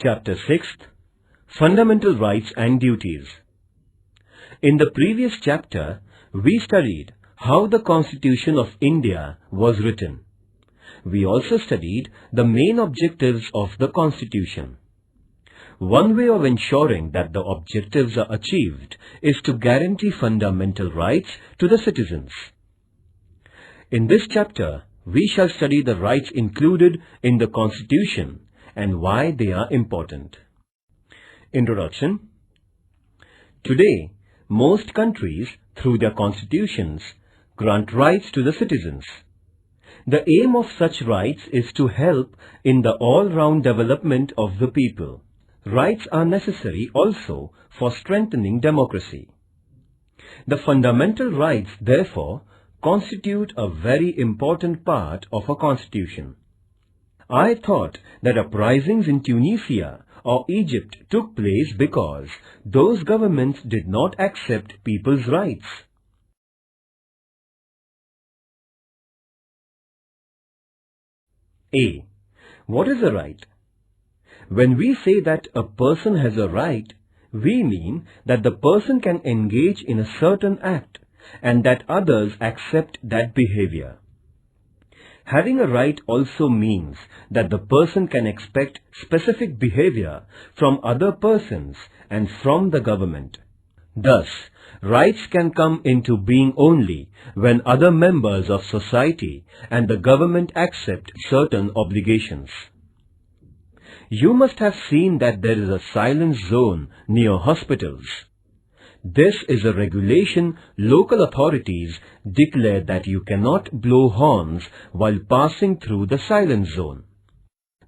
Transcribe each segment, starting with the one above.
Chapter 6, Fundamental Rights and Duties. In the previous chapter, we studied how the Constitution of India was written. We also studied the main objectives of the Constitution. One way of ensuring that the objectives are achieved is to guarantee fundamental rights to the citizens. In this chapter, we shall study the rights included in the Constitution and why they are important. Introduction. Today, most countries, through their constitutions, grant rights to the citizens. The aim of such rights is to help in the all-round development of the people. Rights are necessary also for strengthening democracy. The fundamental rights, therefore, constitute a very important part of a constitution. I thought that uprisings in Tunisia or Egypt took place because those governments did not accept people's rights. A. What is a right? When we say that a person has a right, we mean that the person can engage in a certain act and that others accept that behavior. Having a right also means that the person can expect specific behavior from other persons and from the government. Thus, rights can come into being only when other members of society and the government accept certain obligations. You must have seen that there is a silence zone near hospitals. This is a regulation local authorities declare that you cannot blow horns while passing through the silence zone.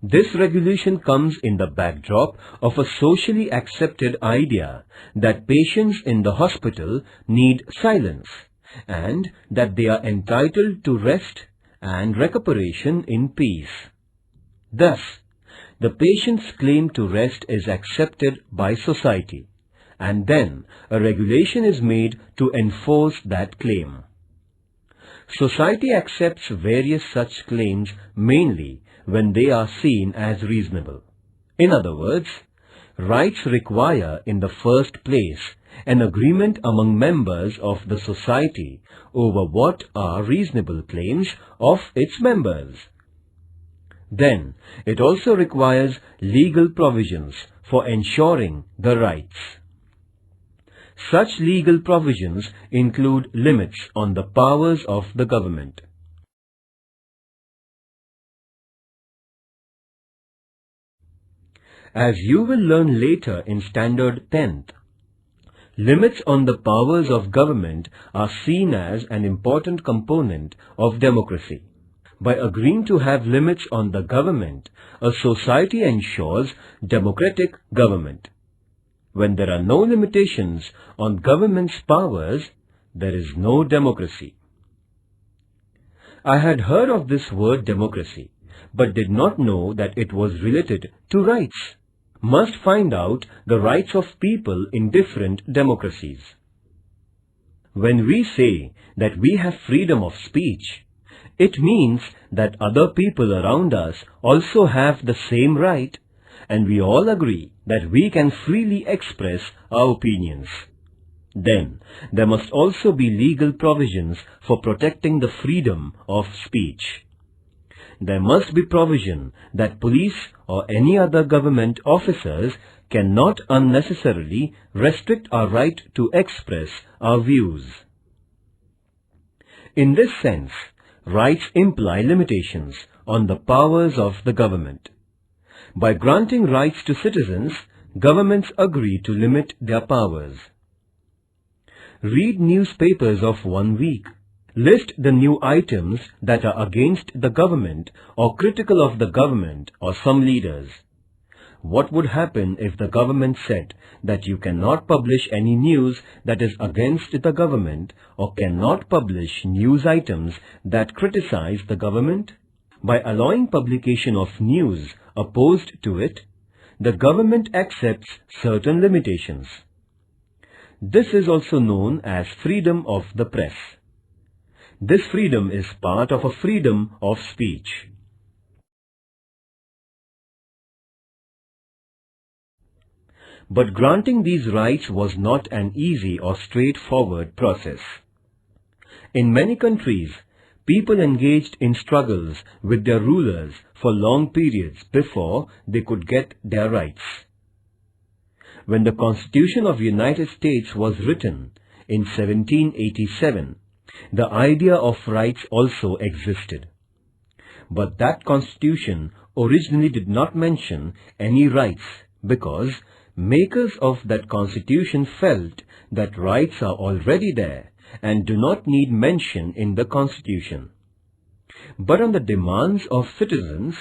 This regulation comes in the backdrop of a socially accepted idea that patients in the hospital need silence and that they are entitled to rest and recuperation in peace. Thus, the patient's claim to rest is accepted by society, and then a regulation is made to enforce that claim. Society accepts various such claims mainly when they are seen as reasonable. In other words, rights require in the first place an agreement among members of the society over what are reasonable claims of its members. Then, it also requires legal provisions for ensuring the rights. Such legal provisions include limits on the powers of the government. As you will learn later in Standard 10th, limits on the powers of government are seen as an important component of democracy. By agreeing to have limits on the government, a society ensures democratic government. When there are no limitations on government's powers, there is no democracy. I had heard of this word democracy, but did not know that it was related to rights. Must find out the rights of people in different democracies. When we say that we have freedom of speech, it means that other people around us also have the same right, and we all agree that we can freely express our opinions. Then, there must also be legal provisions for protecting the freedom of speech. There must be provision that police or any other government officers cannot unnecessarily restrict our right to express our views. In this sense, rights imply limitations on the powers of the government. By granting rights to citizens, governments agree to limit their powers. Read newspapers of 1 week. List the new items that are against the government or critical of the government or some leaders. What would happen if the government said that you cannot publish any news that is against the government or cannot publish news items that criticize the government? By allowing publication of news opposed to it, the government accepts certain limitations. This is also known as freedom of the press. This freedom is part of a freedom of speech. But granting these rights was not an easy or straightforward process. In many countries, people engaged in struggles with their rulers for long periods before they could get their rights. When the Constitution of the United States was written in 1787, the idea of rights also existed. But that Constitution originally did not mention any rights because makers of that Constitution felt that rights are already there and do not need mention in the Constitution. But on the demands of citizens,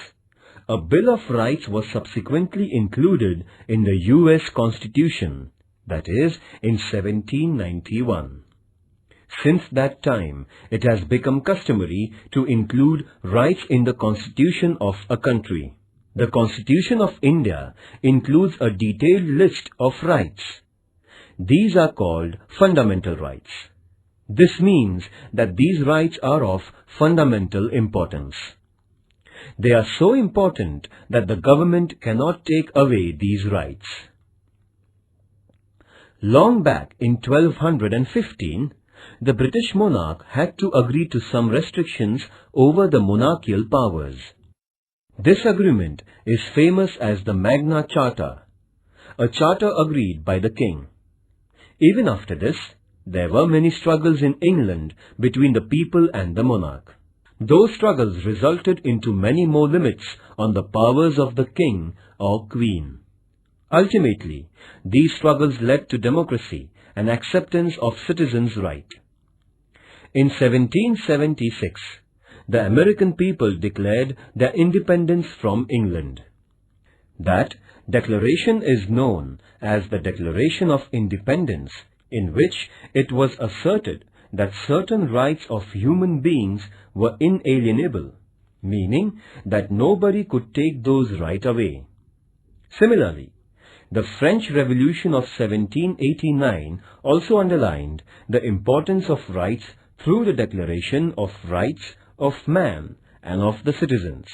a Bill of Rights was subsequently included in the US Constitution, that is, in 1791. Since that time, it has become customary to include rights in the Constitution of a country. The Constitution of India includes a detailed list of rights. These are called fundamental rights. This means that these rights are of fundamental importance. They are so important that the government cannot take away these rights. Long back in 1215, the British monarch had to agree to some restrictions over the monarchical powers. This agreement is famous as the Magna Charta, a charter agreed by the king. Even after this, there were many struggles in England between the people and the monarch. Those struggles resulted into many more limits on the powers of the king or queen. Ultimately, these struggles led to democracy and acceptance of citizens' rights. In 1776, the American people declared their independence from England. That declaration is known as the Declaration of Independence, in which it was asserted that certain rights of human beings were inalienable, meaning that nobody could take those rights away. Similarly, the French Revolution of 1789 also underlined the importance of rights through the Declaration of Rights of Man and of the Citizens.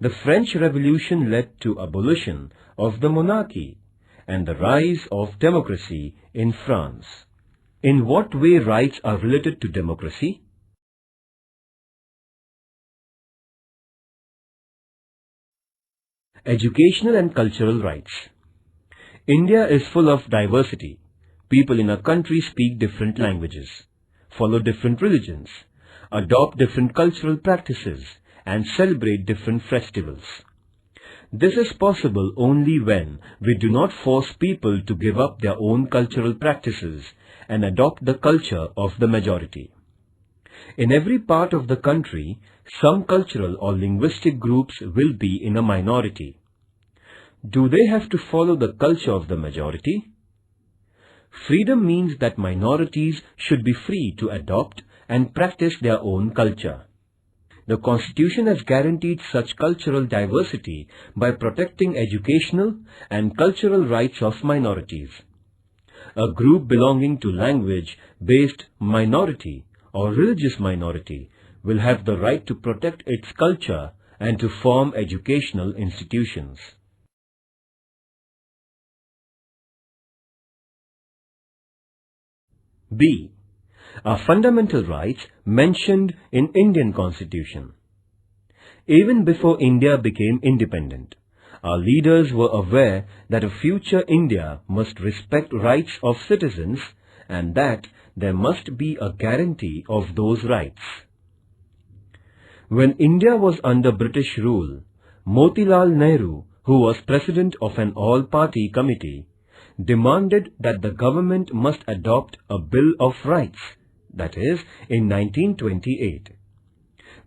The French Revolution led to abolition of the monarchy and the rise of democracy in France. In what way rights are related to democracy? Educational and cultural rights. India is full of diversity. People in a country speak different languages, follow different religions, adopt different cultural practices, and celebrate different festivals. This is possible only when we do not force people to give up their own cultural practices and adopt the culture of the majority. In every part of the country, some cultural or linguistic groups will be in a minority. Do they have to follow the culture of the majority? Freedom means that minorities should be free to adopt and practice their own culture. The Constitution has guaranteed such cultural diversity by protecting educational and cultural rights of minorities. A group belonging to language-based minority or religious minority will have the right to protect its culture and to form educational institutions. B. Are fundamental rights mentioned in Indian Constitution. Even before India became independent, our leaders were aware that a future India must respect rights of citizens and that there must be a guarantee of those rights. When India was under British rule, Motilal Nehru, who was president of an all-party committee, demanded that the government must adopt a Bill of Rights, that is, in 1928.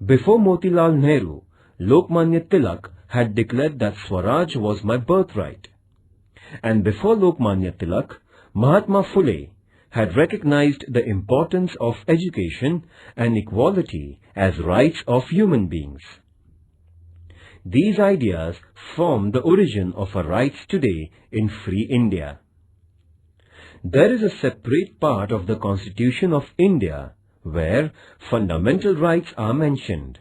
Before Motilal Nehru, Lokmanya Tilak had declared that Swaraj was my birthright. And before Lokmanya Tilak, Mahatma Phule had recognized the importance of education and equality as rights of human beings. These ideas form the origin of our rights today in free India. There is a separate part of the Constitution of India where fundamental rights are mentioned.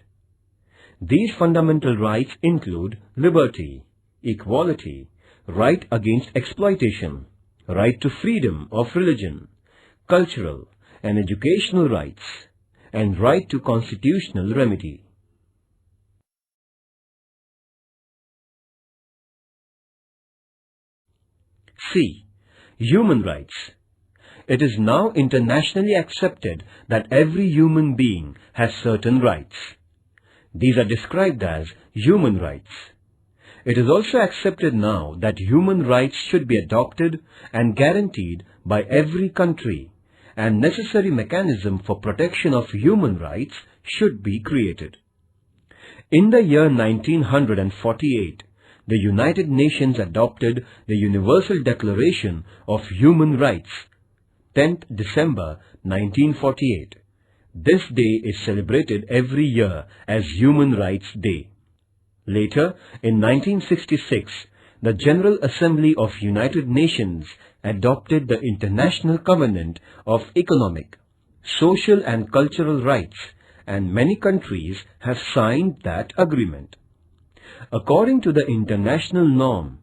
These fundamental rights include liberty, equality, right against exploitation, right to freedom of religion, cultural and educational rights, and right to constitutional remedy. C. Human rights. It is now internationally accepted that every human being has certain rights. These are described as human rights. It is also accepted now that human rights should be adopted and guaranteed by every country, and necessary mechanism for protection of human rights should be created. In the year 1948, the United Nations adopted the Universal Declaration of Human Rights, 10th December 1948. This day is celebrated every year as Human Rights Day. Later, in 1966, the General Assembly of United Nations adopted the International Covenant of Economic, Social and Cultural Rights, and many countries have signed that agreement. According to the international norm,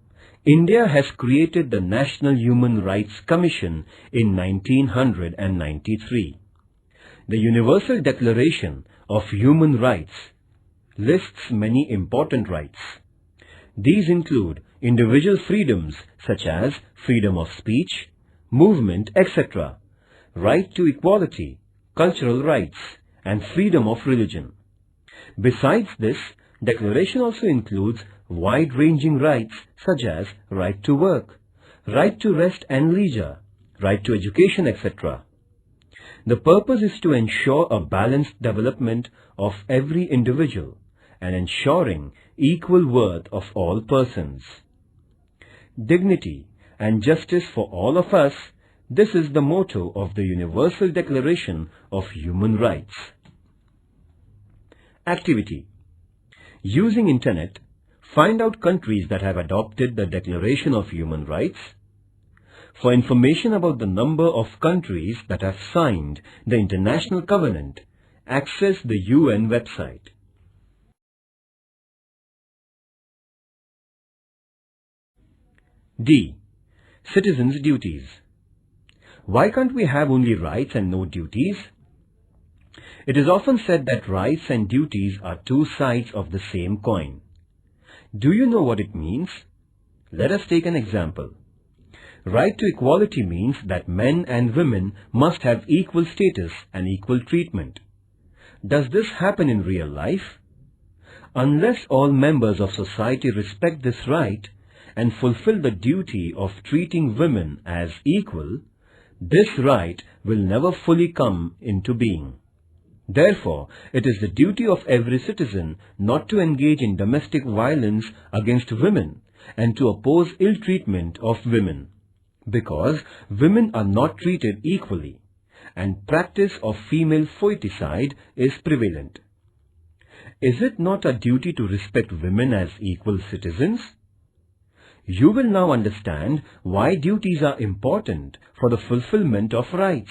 India has created the National Human Rights Commission in 1993. The Universal Declaration of Human Rights lists many important rights. These include individual freedoms such as freedom of speech, movement, etc., right to equality, cultural rights, and freedom of religion. Besides this, Declaration also includes wide-ranging rights such as right to work, right to rest and leisure, right to education, etc. The purpose is to ensure a balanced development of every individual and ensuring equal worth of all persons. Dignity and justice for all of us, this is the motto of the Universal Declaration of Human Rights. Activity. Using Internet, find out countries that have adopted the Declaration of Human Rights. For information about the number of countries that have signed the International Covenant, access the UN website. D. Citizens' duties. Why can't we have only rights and no duties? It is often said that rights and duties are two sides of the same coin. Do you know what it means? Let us take an example. Right to equality means that men and women must have equal status and equal treatment. Does this happen in real life? Unless all members of society respect this right and fulfill the duty of treating women as equal, this right will never fully come into being. Therefore, it is the duty of every citizen not to engage in domestic violence against women and to oppose ill treatment of women, because women are not treated equally and practice of female foeticide is prevalent. Is it not a duty to respect women as equal citizens? You will now understand why duties are important for the fulfillment of rights.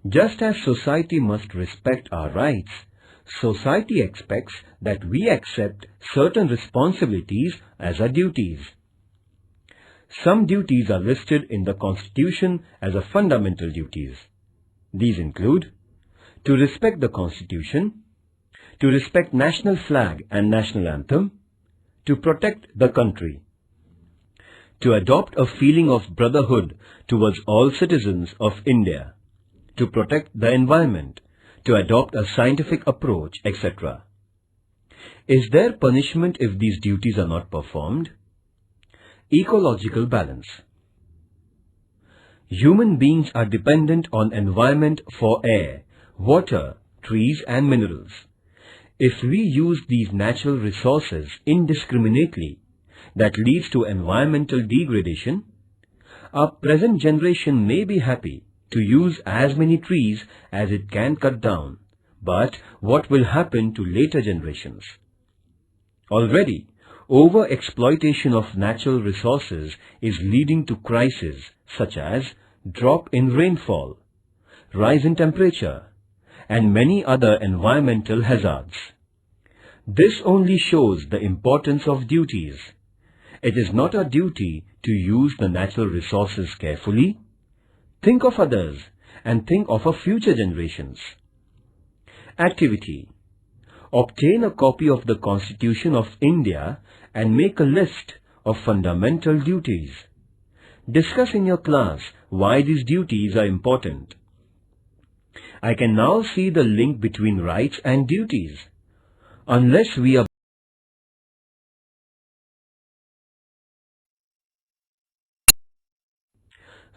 Just as society must respect our rights, society expects that we accept certain responsibilities as our duties. Some duties are listed in the Constitution as a fundamental duties. These include to respect the Constitution, to respect national flag and national anthem, to protect the country, to adopt a feeling of brotherhood towards all citizens of India, to protect the environment, to adopt a scientific approach, etc. Is there punishment if these duties are not performed? Ecological balance. Human beings are dependent on environment for air, water, trees and minerals. If we use these natural resources indiscriminately, that leads to environmental degradation. Our present generation may be happy to use as many trees as it can cut down, but what will happen to later generations? Already, over-exploitation of natural resources is leading to crises such as drop in rainfall, rise in temperature, and many other environmental hazards. This only shows the importance of duties, It is not our duty to use the natural resources carefully? Think of others and think of our future generations. Activity. Obtain a copy of the Constitution of India and make a list of fundamental duties. Discuss in your class why these duties are important. I can now see the link between rights and duties. Unless we are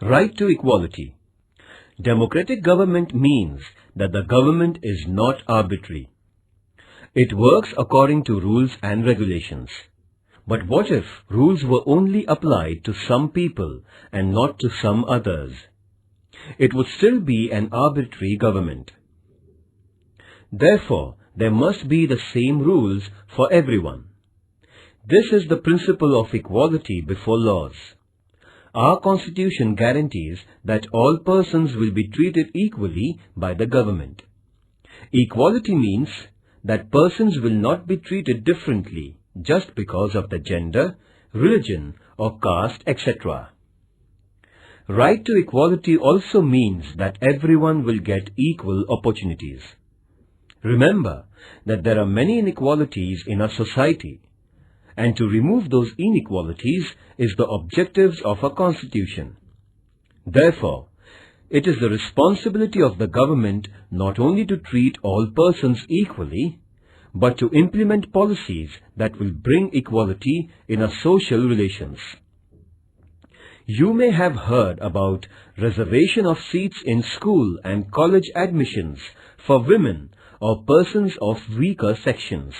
Right to equality. Democratic government means that the government is not arbitrary. It works according to rules and regulations. But what if rules were only applied to some people and not to some others? It would still be an arbitrary government. Therefore, there must be the same rules for everyone. This is the principle of equality before laws. Our Constitution guarantees that all persons will be treated equally by the government. Equality means that persons will not be treated differently just because of the gender, religion or caste, etc. Right to equality also means that everyone will get equal opportunities. Remember that there are many inequalities in our society, and to remove those inequalities is the objectives of our Constitution. Therefore, it is the responsibility of the government not only to treat all persons equally, but to implement policies that will bring equality in our social relations. You may have heard about reservation of seats in school and college admissions for women or persons of weaker sections.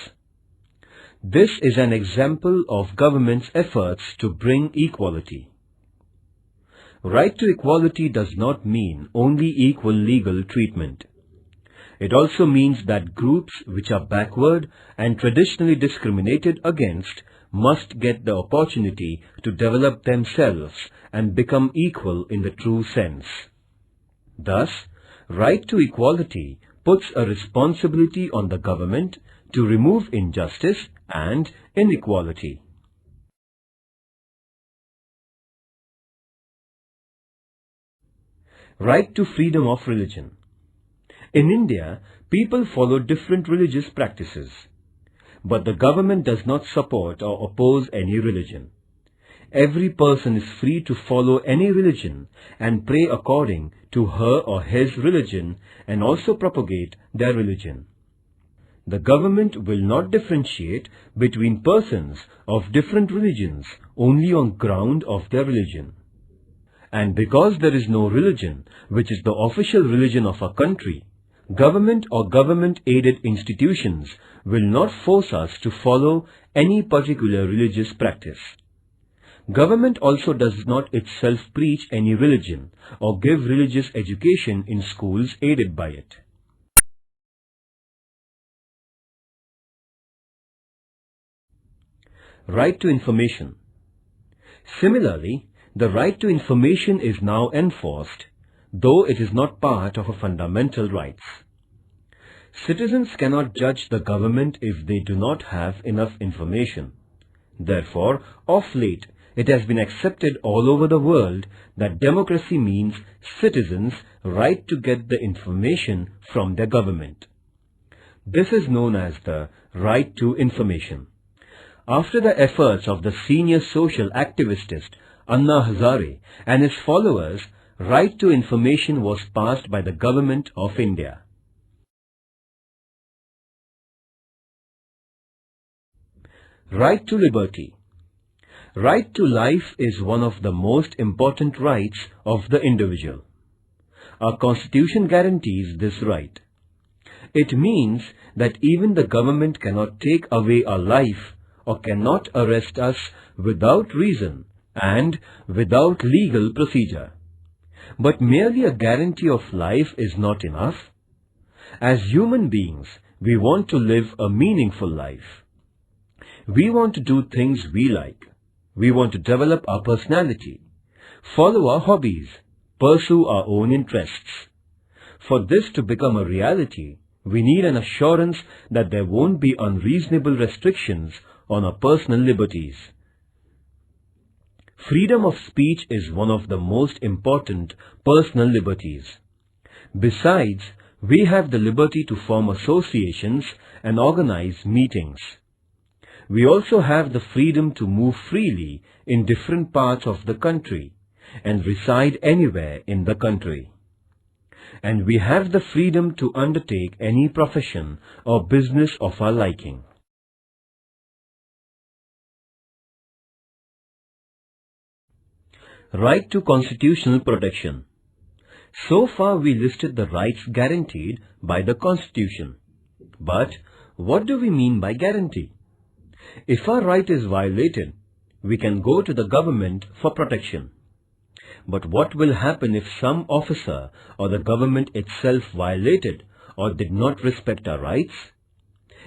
This is an example of government's efforts to bring equality. Right to equality does not mean only equal legal treatment. It also means that groups which are backward and traditionally discriminated against must get the opportunity to develop themselves and become equal in the true sense. Thus, right to equality puts a responsibility on the government to remove injustice and inequality. Right to freedom of religion. In India, people follow different religious practices, but the government does not support or oppose any religion. Every person is free to follow any religion and pray according to her or his religion and also propagate their religion. The government will not differentiate between persons of different religions only on ground of their religion. And because there is no religion which is the official religion of our country, government or government-aided institutions will not force us to follow any particular religious practice. Government also does not itself preach any religion or give religious education in schools aided by it. Right to information. Similarly, the right to information is now enforced, though it is not part of our fundamental rights. Citizens cannot judge the government if they do not have enough information. Therefore, of late, it has been accepted all over the world that democracy means citizens' right to get the information from their government. This is known as the right to information. After the efforts of the senior social activist Anna Hazare and his followers, right to information was passed by the government of India. Right to liberty. Right to life is one of the most important rights of the individual. Our Constitution guarantees this right. It means that even the government cannot take away our life or cannot arrest us without reason and without legal procedure. But merely a guarantee of life is not enough. As human beings, we want to live a meaningful life. We want to do things we like. We want to develop our personality, follow our hobbies, pursue our own interests. For this to become a reality, we need an assurance that there won't be unreasonable restrictions on our personal liberties. Freedom of speech is one of the most important personal liberties. Besides, we have the liberty to form associations and organize meetings. We also have the freedom to move freely in different parts of the country and reside anywhere in the country. And we have the freedom to undertake any profession or business of our liking. Right to constitutional protection. So far we listed the rights guaranteed by the Constitution. But what do we mean by guarantee? If our right is violated, we can go to the government for protection. But what will happen if some officer or the government itself violated or did not respect our rights?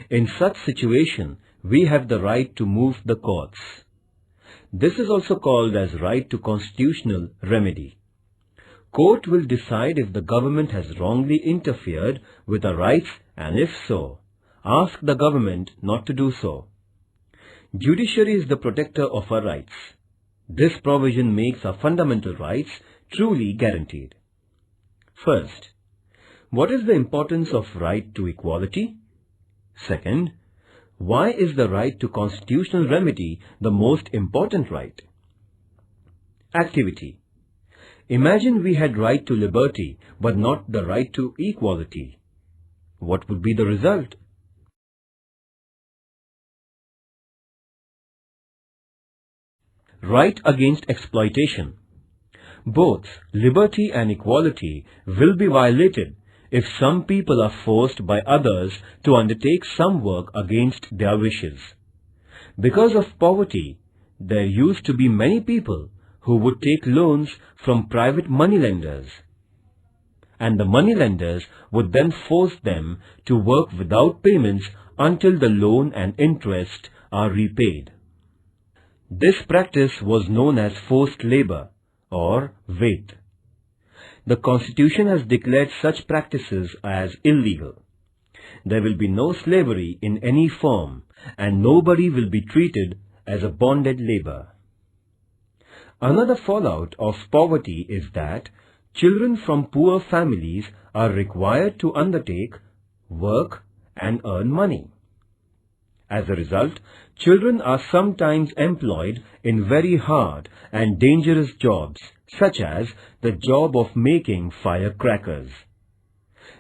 In such situation, we have the right to move the courts. This is also called as right to constitutional remedy. Court will decide if the government has wrongly interfered with our rights, and if so, ask the government not to do so. Judiciary is the protector of our rights. This provision makes our fundamental rights truly guaranteed. First, what is the importance of right to equality? Second, why is the right to constitutional remedy the most important right? Activity. Imagine we had right to liberty but not the right to equality. What would be the result? Right against exploitation. Both liberty and equality will be violated if some people are forced by others to undertake some work against their wishes. Because of poverty, there used to be many people who would take loans from private moneylenders, and the moneylenders would then force them to work without payments until the loan and interest are repaid. This practice was known as forced labor or wait. The Constitution has declared such practices as illegal. There will be no slavery in any form, and nobody will be treated as a bonded labor. Another fallout of poverty is that children from poor families are required to undertake work and earn money. As a result, children are sometimes employed in very hard and dangerous jobs, such as the job of making firecrackers.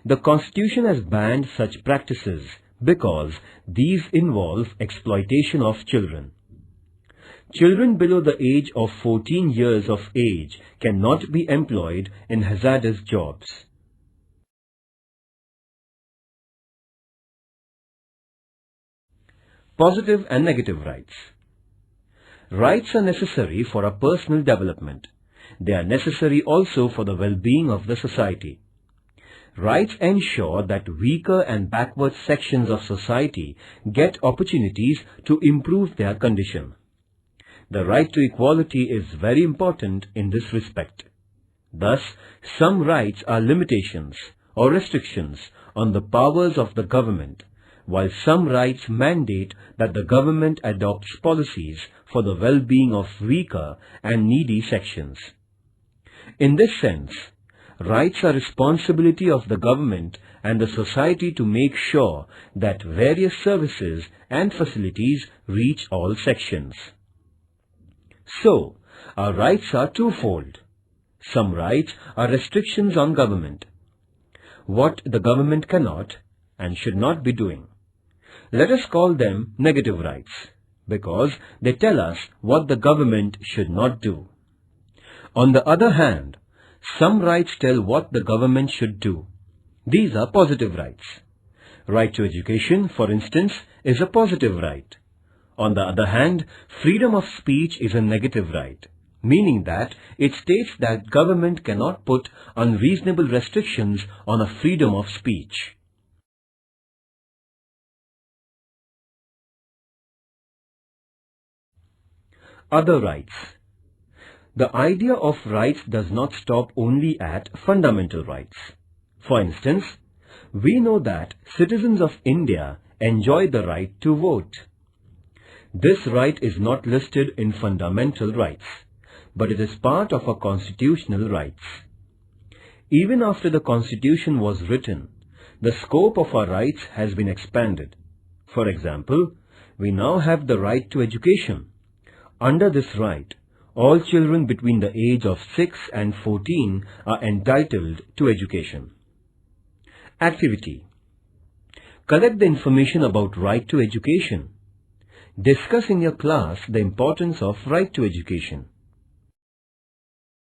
The Constitution has banned such practices because these involve exploitation of children. Children below the age of 14 years of age cannot be employed in hazardous jobs. Positive and negative rights. Rights are necessary for our personal development. They are necessary also for the well-being of the society. Rights ensure that weaker and backward sections of society get opportunities to improve their condition. The right to equality is very important in this respect. Thus, some rights are limitations or restrictions on the powers of the government, while some rights mandate that the government adopts policies for the well-being of weaker and needy sections. In this sense, rights are responsibility of the government and the society to make sure that various services and facilities reach all sections. So, our rights are twofold. Some rights are restrictions on government, what the government cannot and should not be doing. Let us call them negative rights, because they tell us what the government should not do. On the other hand, some rights tell what the government should do. These are positive rights. Right to education, for instance, is a positive right. On the other hand, freedom of speech is a negative right, meaning that it states that government cannot put unreasonable restrictions on a freedom of speech. Other rights. The idea of rights does not stop only at fundamental rights. For instance, we know that citizens of India enjoy the right to vote. This right is not listed in fundamental rights, but it is part of our constitutional rights. Even after the Constitution was written, the scope of our rights has been expanded. For example, we now have the right to education. Under this right, all children between the age of 6 and 14 are entitled to education. Activity. Collect the information about right to education. Discuss in your class the importance of right to education.